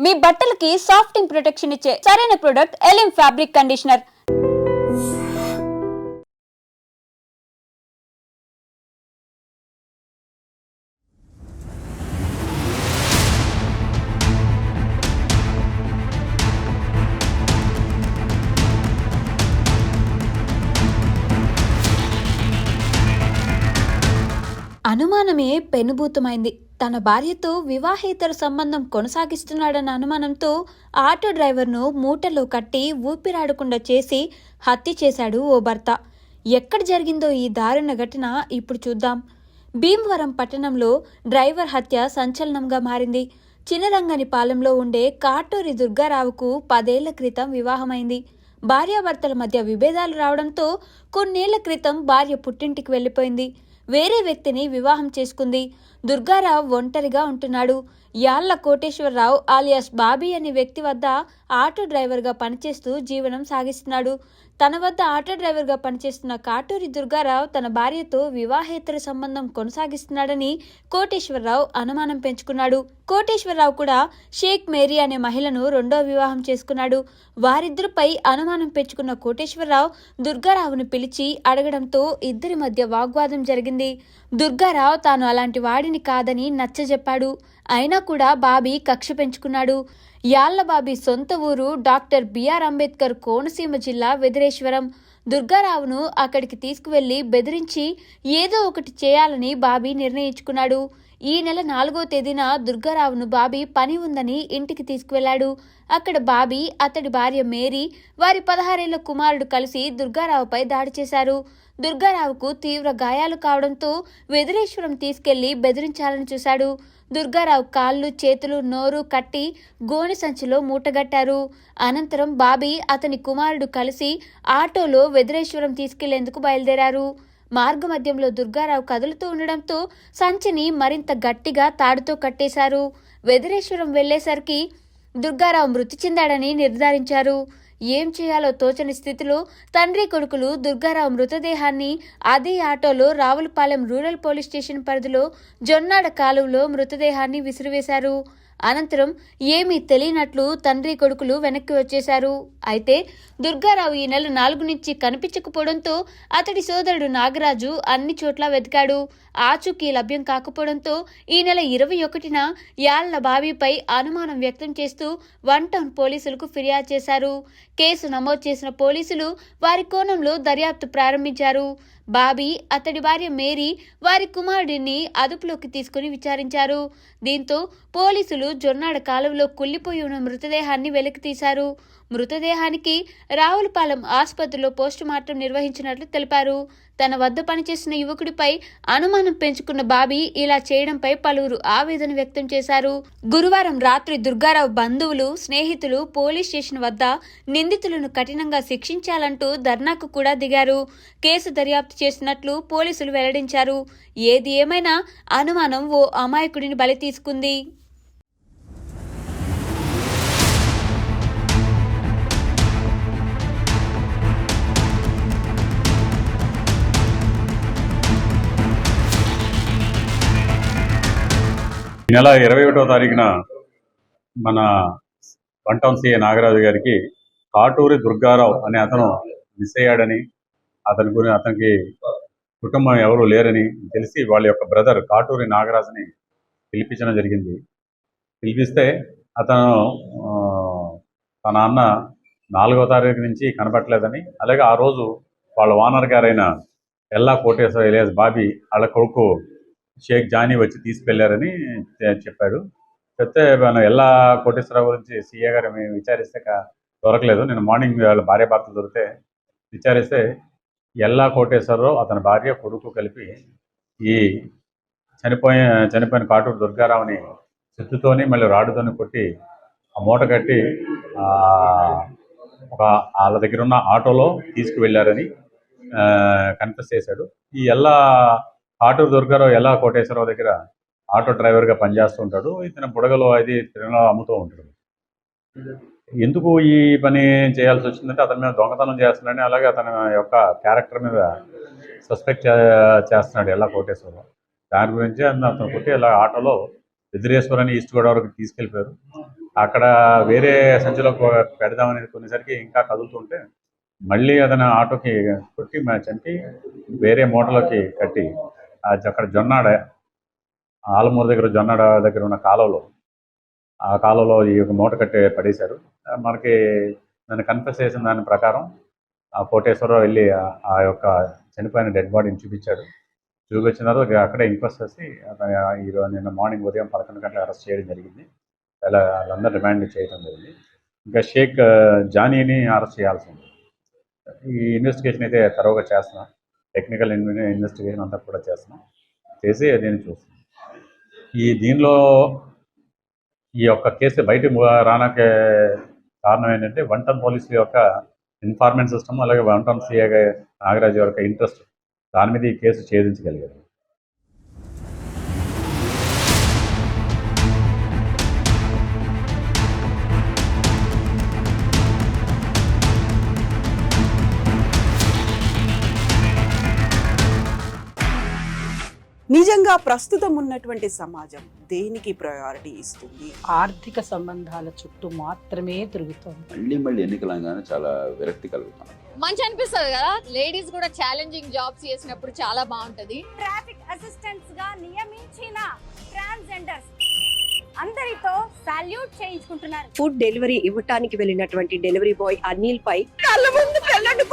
మీ బట్టలకి సాఫ్టింగ్ ప్రొటెక్షన్ ఇచ్చే సరైన ప్రొడక్ట్ ఎలిమ్ ఫ్యాబ్రిక్ కండిషనర్. అనుమానమే పెనుభూతమైంది. తన భార్యతో వివాహేతర సంబంధం కొనసాగిస్తున్నాడన్న అనుమానంతో ఆటో డ్రైవర్ను మూటలో కట్టి ఊపిరాడకుండా చేసి హత్య చేశాడు ఓ భర్త. ఎక్కడ జరిగిందో ఈ దారుణ ఘటన ఇప్పుడు చూద్దాం. భీమవరం పట్టణంలో డ్రైవర్ హత్య సంచలనంగా మారింది. చినరంగనిపాలెంలో ఉండే కాటూరి దుర్గారావుకు 10 ఏళ్ల క్రితం వివాహమైంది. భార్యాభర్తల మధ్య విభేదాలు రావడంతో కొన్నేళ్ల క్రితం భార్య పుట్టింటికి వెళ్లిపోయింది. వేరే వ్యక్తిని వివాహం చేసుకుంది. దుర్గారావు ఒంటరిగా ఉంటున్నాడు. యాళ్ల కోటేశ్వరరావు ఆలియాస్ బాబీ అనే వ్యక్తి వద్ద ఆటో డ్రైవర్గా పనిచేస్తూ జీవనం సాగిస్తున్నాడు. తన వద్ద ఆటో డ్రైవర్గా పనిచేస్తున్న కాటూరి దుర్గారావు తన భార్యతో వివాహేతర సంబంధం కొనసాగిస్తున్నాడని కోటేశ్వరరావు అనుమానం పెంచుకున్నాడు. కోటేశ్వరరావు కూడా షేక్ మేరీ అనే మహిళను 2వ వివాహం చేసుకున్నాడు. వారిద్దరిపై అనుమానం పెంచుకున్న కోటేశ్వరరావు దుర్గారావును పిలిచి అడగడంతో ఇద్దరి మధ్య వాగ్వాదం జరిగింది. దుర్గారావు తాను అలాంటి వాడిని కాదని నచ్చజెప్పాడు. అయినా కూడా బాబీ కక్ష పెంచుకున్నాడు. యాళ్ల బాబీ సొంత ఊరు డాక్టర్ బిఆర్ అంబేద్కర్ కోనసీమ జిల్లా వెదిరేశ్వరం. దుర్గారావును అక్కడికి తీసుకువెళ్లి బెదిరించి ఏదో ఒకటి చేయాలని బాబీ నిర్ణయించుకున్నాడు. ఈ నెల 4వ తేదీన దుర్గారావును బాబీ పని ఉందని ఇంటికి తీసుకువెళ్లాడు. అక్కడ బాబీ, అతడి భార్య మేరీ, వారి 16 ఏళ్ల కుమారుడు కలిసి దుర్గారావుపై దాడి చేశారు. దుర్గారావుకు తీవ్ర గాయాలు కావడంతో వెదిరేశ్వరం తీసుకెళ్లి బెదిరించాలని చూశాడు. దుర్గారావు కాళ్ళు, చేతులు, నోరు కట్టి గోనె సంచిలో మూటగట్టారు. అనంతరం బాబీ, అతని కుమారుడు కలిసి ఆటోలో వెదిరేశ్వరం తీసుకెళ్లేందుకు బయలుదేరారు. మార్గమధ్యంలో దుర్గారావు కదులుతూ ఉండడంతో సంచిని మరింత గట్టిగా తాడుతో కట్టేశారు. వెదిరేశ్వరం వెళ్లేసరికి దుర్గారావు మృతి చెందాడని నిర్ధారించారు. ఏం చేయాలో తోచని స్థితిలో తండ్రి కొడుకులు దుర్గారావు మృతదేహాన్ని అదే ఆటోలో రావులపాలెం రూరల్ పోలీస్ స్టేషన్ పరిధిలో జొన్నాడ కాలువలో మృతదేహాన్ని విసిరివేశారు. అనంతరం ఏమీ తెలియనట్లు తండ్రి కొడుకులు వెనక్కి వచ్చేశారు. అయితే దుర్గారావు ఈ నెల 4 నుంచి కనిపించకపోవడంతో అతడి సోదరుడు నాగరాజు అన్ని చోట్ల వెతికాడు. ఆచూకీ లభ్యం కాకపోవడంతో ఈ నెల 21న యాళ్ల బాబీపై అనుమానం వ్యక్తం చేస్తూ 1 టౌన్ పోలీసులకు ఫిర్యాదు చేశారు. కేసు నమోదు చేసిన పోలీసులు వారి కోణంలో దర్యాప్తు ప్రారంభించారు. బాబీ, అతడి భార్య మేరీ, వారి కుమారుడిని అదుపులోకి తీసుకుని విచారించారు. దీంతో పోలీసులు జొన్నాడ కాలువలో కుళ్లిపోయి ఉన్న మృతదేహాన్ని వెలికితీశారు. మృతదేహానికి రావులపాలెం ఆసుపత్రిలో పోస్టుమార్టం నిర్వహించినట్లు తెలిపారు. తన వద్ద పనిచేసిన యువకుడిపై అనుమానం పెంచుకున్న బాబీ ఇలా చేయడంపై పలువురు ఆవేదన వ్యక్తం చేశారు. గురువారం రాత్రి దుర్గారావు బంధువులు, స్నేహితులు పోలీస్ స్టేషన్ వద్ద నిందితులను కఠినంగా శిక్షించాలంటూ ధర్నాకు కూడా దిగారు. కేసు దర్యాప్తు చేస్తున్నట్లు పోలీసులు వెల్లడించారు. ఏది ఏమైనా అనుమానం ఓ అమాయకుడిని బలి తీసుకుంది. ఈ నెల 21వ తారీఖున మన 1 టౌన్ సిఐ నాగరాజు గారికి కాటూరి దుర్గారావు అనే అతను మిస్ అయ్యాడని, అతనికి కుటుంబం ఎవరూ లేరని తెలిసి వాళ్ళ యొక్క బ్రదర్ కాటూరి నాగరాజుని పిలిపించడం జరిగింది. పిలిపిస్తే అతను తన అన్న 4వ తారీఖు నుంచి కనపట్లేదని, అలాగే ఆ రోజు వాళ్ళ ఓనర్ గారైన ఎల్లా కోటేశ్వర ఇలియాస్ బాబీ వాళ్ళ కొడుకు షేక్ జానీ వచ్చి తీసుకెళ్లారని చెప్పాడు. చెప్తే మనం ఎల్లా కోటేశ్వరరావు గురించి సీఏ గారు మేము విచారిస్తే దొరకలేదు. నేను మార్నింగ్ వాళ్ళ భార్య భర్తలు దొరికితే విచారిస్తే ఎల్లా కోటేశ్వరరావు, అతని భార్య, కొడుకు కలిపి ఈ చనిపోయిన కాటూరు దుర్గారావుని చెట్టుతోని మళ్ళీ రాడుతోని కొట్టి ఆ మూట కట్టి వాళ్ళ దగ్గర ఉన్న ఆటోలో తీసుకువెళ్ళారని కన్ఫెస్ చేశాడు. ఈ కాటూరు దుర్గారావు ఎల్లా కోటేశ్వరరావు దగ్గర ఆటో డ్రైవర్గా పనిచేస్తూ ఉంటాడు. ఇతను బుడగలో అది తిరణలో అమ్ముతూ ఉంటాడు. ఎందుకు ఈ పని చేయాల్సి వచ్చిందంటే అతని మీద దొంగతనం చేస్తున్నాడని, అలాగే అతని యొక్క క్యారెక్టర్ మీద సస్పెక్ట్ చేస్తున్నాడు ఎల్లా కోటేశ్వరరావు. దాని గురించి అతను కొట్టి ఇలా ఆటోలో వెదిరేశ్వరాన్ని ఈస్ట్ గోదావరికి తీసుకెళ్ళిపోయారు. అక్కడ వేరే సంచిలో పెడదామని కొనేసరికి ఇంకా కదులుతుంటే మళ్ళీ అతను ఆటోకి కొట్టి చంపి వేరే మూటలోకి కట్టి అక్కడ జొన్నాడ ఆలమూరు దగ్గర జొన్నాడ దగ్గర ఉన్న కాలువలో ఆ కాలంలో ఈ యొక్క మూట కట్టి పడేశారు. మనకి దాన్ని కన్ఫెస్ చేసిన దాని ప్రకారం ఆ కోటేశ్వరరావు వెళ్ళి ఆ యొక్క చనిపోయిన డెడ్ బాడీని చూపించాడు. చూపించిన తర్వాత అక్కడే ఇంక్వెస్ట్ చేసి ఈరోజు నిన్న మార్నింగ్ ఉదయం 11 గంటలకు అరెస్ట్ చేయడం జరిగింది. వాళ్ళందరూ రిమాండ్ చేయడం జరిగింది. ఇంకా షేక్ జానీని అరెస్ట్ చేయాల్సి ఉంది. ఈ ఇన్వెస్టిగేషన్ అయితే తరోగా చేస్తున్నాం. టెక్నికల్ ఇన్వెస్టిగేషన్ అంతా కూడా చేస్తున్నాం. చేసి దీన్ని చూస్తున్నాం. దీనిలో ఈ యొక్క కేసు బయట రానాకే కారణం ఏంటంటే 1 టౌన్ పోలీసుల యొక్క ఇన్ఫార్మెంట్ సిస్టమ్, అలాగే 1 టౌన్ సిఐ నాగరాజు యొక్క ఇంట్రెస్ట్, దాని మీద ఈ కేసు ఛేదించగలిగారు. నిజంగా ప్రస్తుతం ఉన్నటువంటి సమాజం దేనికి ప్రయారిటీ ఇస్తుంది? ఆర్థిక సంబంధాల చుట్టూ మాత్రమే తిరుగుతోంది. మళ్ళీ ఎన్నికలంగానే చాలా విరక్తి కలుగుతాను. మంచి అనిపిస్తుంది కదా, లేడీస్ కూడా ఛాలెంజింగ్ జాబ్స్ చేసినప్పుడు చాలా బాగుంటది. ట్రాఫిక్ అసిస్టెంట్స్ గా నియమించిన ట్రాన్స్జెండర్స్ అందరితో సాల్యూట్ చేయించుకుంటున్నారు. ఫుడ్ డెలివరీ ఇవ్వటానికి వెళ్ళినటువంటి డెలివరీ బాయ్ అనిల్ పై కళ్ళ ముందు పెళ్ళండి